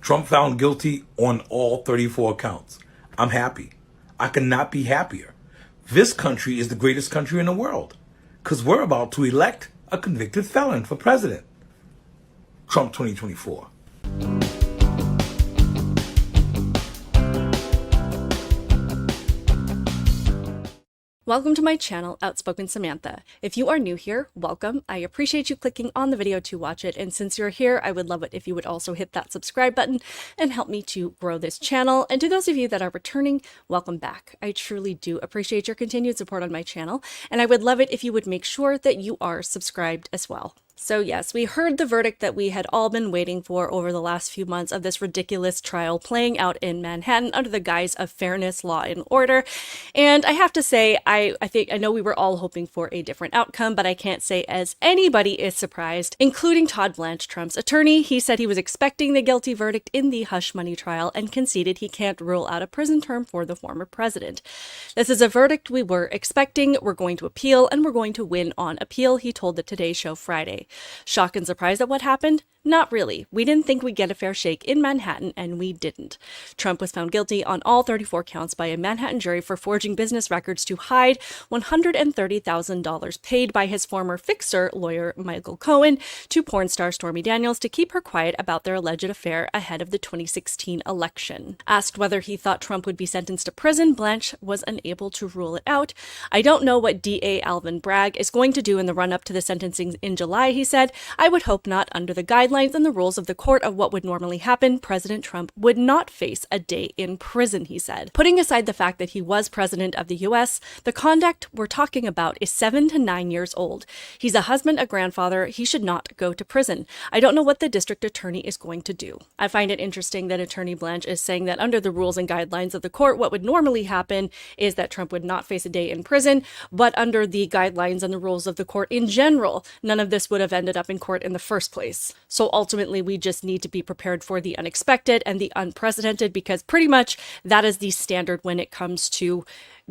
Trump found guilty on all 34 counts. I'm happy. I could not be happier. This country is the greatest country in the world because we're about to elect a convicted felon for president. Trump 2024. Welcome to my channel, Outspoken Samantha. If you are new here, welcome. I appreciate you clicking on the video to watch it, and since you're here, I would love it if you would also hit that subscribe button and help me to grow this channel. And to those of you that are returning, welcome back. I truly do appreciate your continued support on my channel, and I would love it if you would make sure that you are subscribed as well. So yes, we heard the verdict that we had all been waiting for over the last few months of this ridiculous trial playing out in Manhattan under the guise of fairness, law, and order. And I have to say, I know we were all hoping for a different outcome, but I can't say as anybody is surprised, including Todd Blanche, Trump's attorney. He said he was expecting the guilty verdict in the hush money trial and conceded he can't rule out a prison term for the former president. This is a verdict we were expecting. We're going to appeal, and we're going to win on appeal, he told the Today Show Friday. Shock and surprise at what happened? Not really. We didn't think we'd get a fair shake in Manhattan, and we didn't. Trump was found guilty on all 34 counts by a Manhattan jury for forging business records to hide $130,000 paid by his former fixer, lawyer Michael Cohen, to porn star Stormy Daniels to keep her quiet about their alleged affair ahead of the 2016 election. Asked whether he thought Trump would be sentenced to prison, Blanche was unable to rule it out. I don't know what DA Alvin Bragg is going to do in the run-up to the sentencing in July, he said. I would hope not. Under the guidelines and the rules of the court of what would normally happen, President Trump would not face a day in prison, he said. Putting aside the fact that he was president of the U.S., the conduct we're talking about is 7 to 9 years old. He's a husband, a grandfather. He should not go to prison. I don't know what the district attorney is going to do. I find it interesting that Attorney Blanche is saying that under the rules and guidelines of the court, what would normally happen is that Trump would not face a day in prison, but under the guidelines and the rules of the court in general, none of this would have ended up in court in the first place. So ultimately, we just need to be prepared for the unexpected and the unprecedented, because pretty much that is the standard when it comes to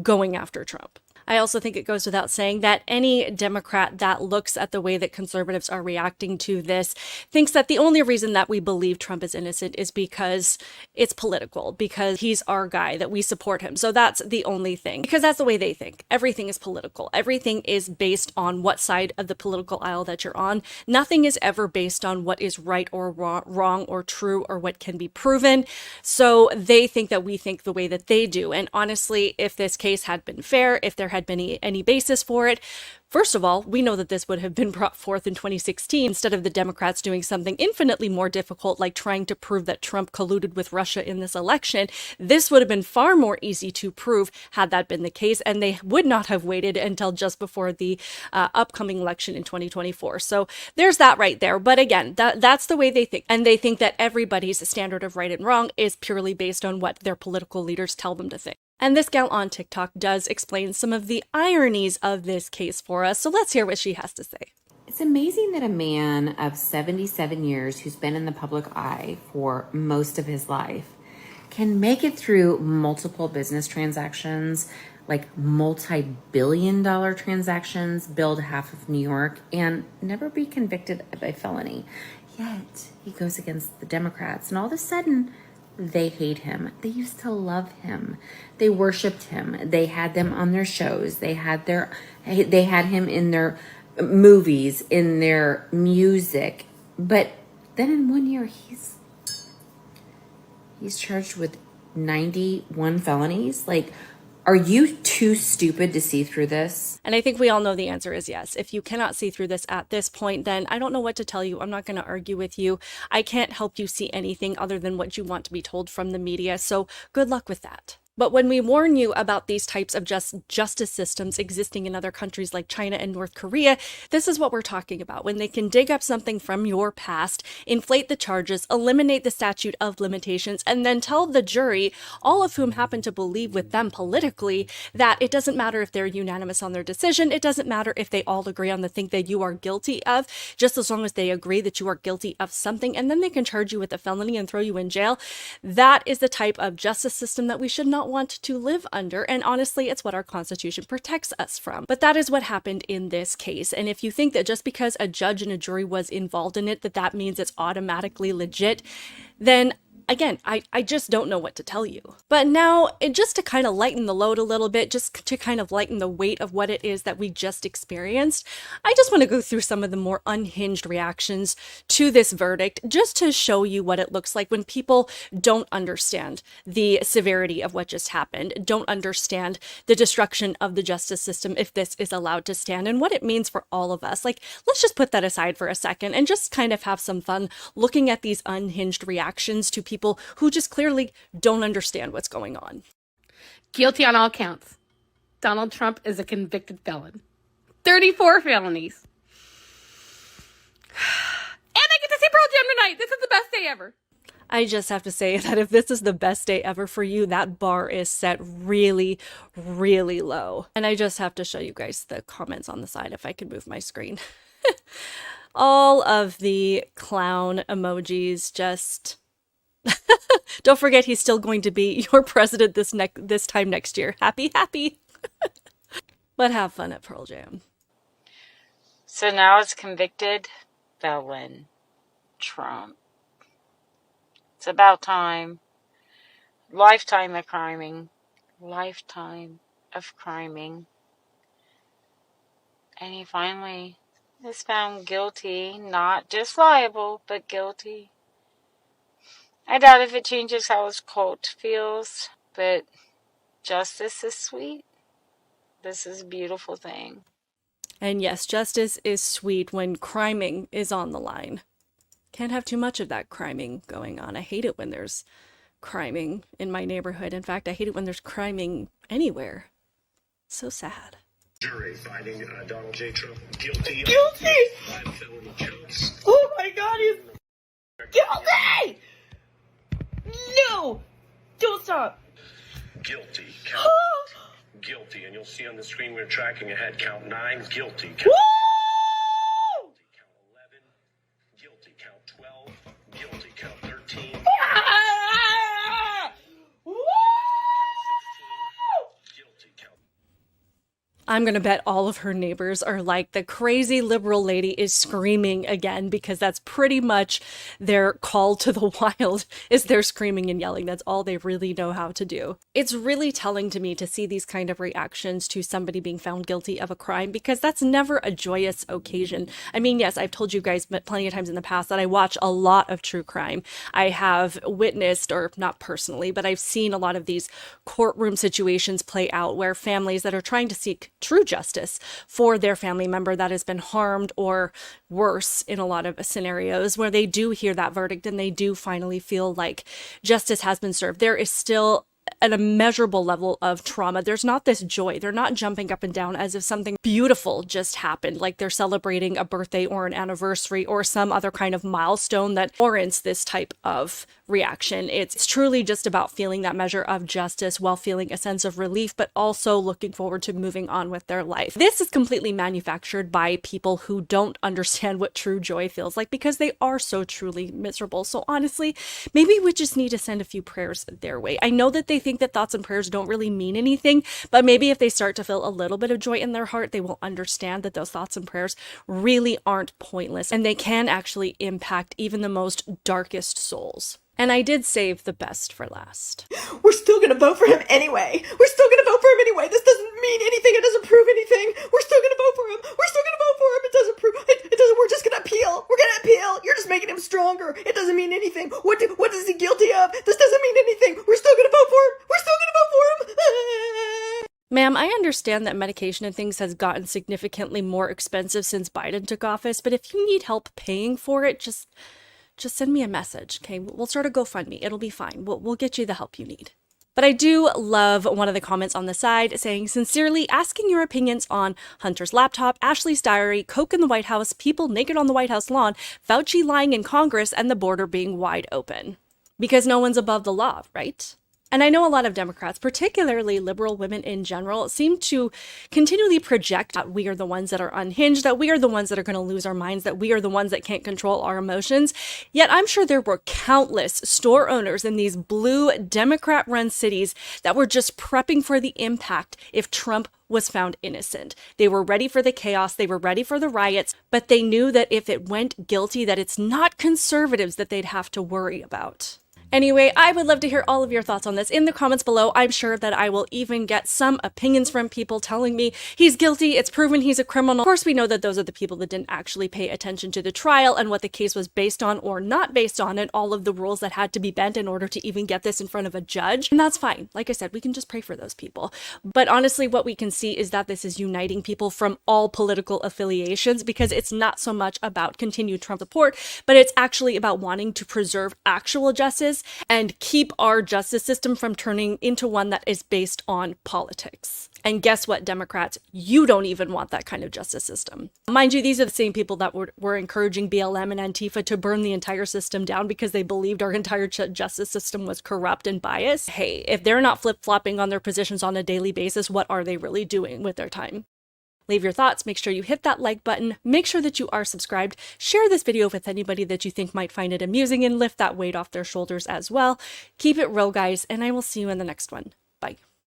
going after Trump. I also think it goes without saying that any Democrat that looks at the way that conservatives are reacting to this thinks that the only reason that we believe Trump is innocent is because it's political, because he's our guy, that we support him. So that's the only thing, because that's the way they think. Everything is political. Everything is based on what side of the political aisle that you're on. Nothing is ever based on what is right or wrong or true or what can be proven. So they think that we think the way that they do. And honestly, if this case had been fair, if there had been any basis for it, first of all, we know that this would have been brought forth in 2016 instead of the Democrats doing something infinitely more difficult, like trying to prove that Trump colluded with Russia in this election. This would have been far more easy to prove had that been the case, and they would not have waited until just before the upcoming election in 2024. So there's that right there. But again, that's the way they think. And they think that everybody's standard of right and wrong is purely based on what their political leaders tell them to think. And this gal on TikTok does explain some of the ironies of this case for us, so let's hear what she has to say. It's amazing that a man of 77 years who's been in the public eye for most of his life can make it through multiple business transactions, like multi-billion-dollar transactions, build half of New York, and never be convicted of a felony. Yet he goes against the Democrats, and all of a sudden, they hate him. They used to love him. They worshipped him. They had them on their shows. They had him in their movies, in their music. But then in 1 year, he's charged with 91 felonies. Like, are you too stupid to see through this? And I think we all know the answer is yes. If you cannot see through this at this point, then I don't know what to tell you. I'm not going to argue with you. I can't help you see anything other than what you want to be told from the media. So good luck with that. But when we warn you about these types of justice systems existing in other countries like China and North Korea, this is what we're talking about. When they can dig up something from your past, inflate the charges, eliminate the statute of limitations, and then tell the jury, all of whom happen to believe with them politically, that it doesn't matter if they're unanimous on their decision, it doesn't matter if they all agree on the thing that you are guilty of, just as long as they agree that you are guilty of something, and then they can charge you with a felony and throw you in jail. That is the type of justice system that we should not want to live under, and honestly, it's what our Constitution protects us from. But that is what happened in this case, and if you think that just because a judge and a jury was involved in it, that means it's automatically legit, then again, I just don't know what to tell you. But now, just to kind of lighten the load a little bit, just to kind of lighten the weight of what it is that we just experienced, I just want to go through some of the more unhinged reactions to this verdict, just to show you what it looks like when people don't understand the severity of what just happened, don't understand the destruction of the justice system if this is allowed to stand, and what it means for all of us. Like, let's just put that aside for a second and just kind of have some fun looking at these unhinged reactions to people who just clearly don't understand what's going on. Guilty on all counts. Donald Trump is a convicted felon. 34 felonies. And I get to see Pearl Jam tonight. This is the best day ever. I just have to say that if this is the best day ever for you, that bar is set really, really low. And I just have to show you guys the comments on the side if I can move my screen. All of the clown emojis just... Don't forget he's still going to be your president this time next year. Happy, happy. But have fun at Pearl Jam. So now it's convicted felon Trump. It's about time. Lifetime of criming. Lifetime of criming. And he finally is found guilty. Not just liable, but guilty. I doubt if it changes how his cult feels, but justice is sweet. This is a beautiful thing. And yes, justice is sweet when criming is on the line. Can't have too much of that criming going on. I hate it when there's criming in my neighborhood. In fact, I hate it when there's criming anywhere. So sad. Jury finding Donald J. Trump guilty. Guilty! Of 5 felony counts. Oh my God, he's guilty! No! Don't stop! Guilty. Count 8. Guilty. And you'll see on the screen we're tracking ahead. Count 9. Guilty. Count 10. Woo! Count 11. Guilty. Count 12. Guilty. Count 13. Ah! Woo! Guilty. Count I'm gonna bet all of her neighbors are like, the crazy liberal lady is screaming again, because that's pretty much their call to the wild, is they're screaming and yelling. That's all they really know how to do. It's really telling to me to see these kind of reactions to somebody being found guilty of a crime, because that's never a joyous occasion. I mean, yes, I've told you guys plenty of times in the past that I watch a lot of true crime. I have witnessed, or not personally, but I've seen a lot of these courtroom situations play out where families that are trying to seek true justice for their family member that has been harmed, or worse in a lot of scenarios, where they do hear that verdict and they do finally feel like justice has been served, there is still an immeasurable level of trauma. There's not this joy. They're not jumping up and down as if something beautiful just happened, like they're celebrating a birthday or an anniversary or some other kind of milestone that warrants this type of reaction. It's truly just about feeling that measure of justice while feeling a sense of relief, but also looking forward to moving on with their life. This is completely manufactured by people who don't understand what true joy feels like, because they are so truly miserable. So honestly, maybe we just need to send a few prayers their way. I know that they think that thoughts and prayers don't really mean anything, but maybe if they start to feel a little bit of joy in their heart, they will understand that those thoughts and prayers really aren't pointless, and they can actually impact even the most darkest souls. And I did save the best for last. We're still gonna vote for him anyway. We're still gonna vote for him anyway. This doesn't mean anything. It doesn't prove anything. We're still gonna vote for him. We're still gonna vote for him. It doesn't prove it doesn't. We're just gonna appeal. We're gonna appeal. You're just making him stronger. It doesn't mean anything. What is he guilty of? This doesn't mean anything. We're still gonna vote for him. We're still gonna vote for him. Ma'am, I understand that medication and things has gotten significantly more expensive since Biden took office, but if you need help paying for it, just send me a message, okay? We'll start a GoFundMe. It'll be fine. We'll get you the help you need. But I do love one of the comments on the side saying, sincerely asking your opinions on Hunter's laptop, Ashley's diary, Coke in the White House, people naked on the White House lawn, Fauci lying in Congress, and the border being wide open. Because no one's above the law, right? And I know a lot of Democrats, particularly liberal women in general, seem to continually project that we are the ones that are unhinged, that we are the ones that are going to lose our minds, that we are the ones that can't control our emotions. Yet I'm sure there were countless store owners in these blue Democrat-run cities that were just prepping for the impact if Trump was found innocent. They were ready for the chaos, they were ready for the riots, but they knew that if it went guilty, that it's not conservatives that they'd have to worry about. Anyway, I would love to hear all of your thoughts on this in the comments below. I'm sure that I will even get some opinions from people telling me he's guilty, it's proven he's a criminal. Of course, we know that those are the people that didn't actually pay attention to the trial and what the case was based on or not based on, and all of the rules that had to be bent in order to even get this in front of a judge. And that's fine. Like I said, we can just pray for those people. But honestly, what we can see is that this is uniting people from all political affiliations, because it's not so much about continued Trump support, but it's actually about wanting to preserve actual justice and keep our justice system from turning into one that is based on politics. And guess what, Democrats? You don't even want that kind of justice system. Mind you, these are the same people that were encouraging BLM and Antifa to burn the entire system down because they believed our entire justice system was corrupt and biased. Hey, if they're not flip-flopping on their positions on a daily basis, what are they really doing with their time? Leave your thoughts, make sure you hit that like button, make sure that you are subscribed, share this video with anybody that you think might find it amusing and lift that weight off their shoulders as well. Keep it real, guys, and I will see you in the next one. Bye.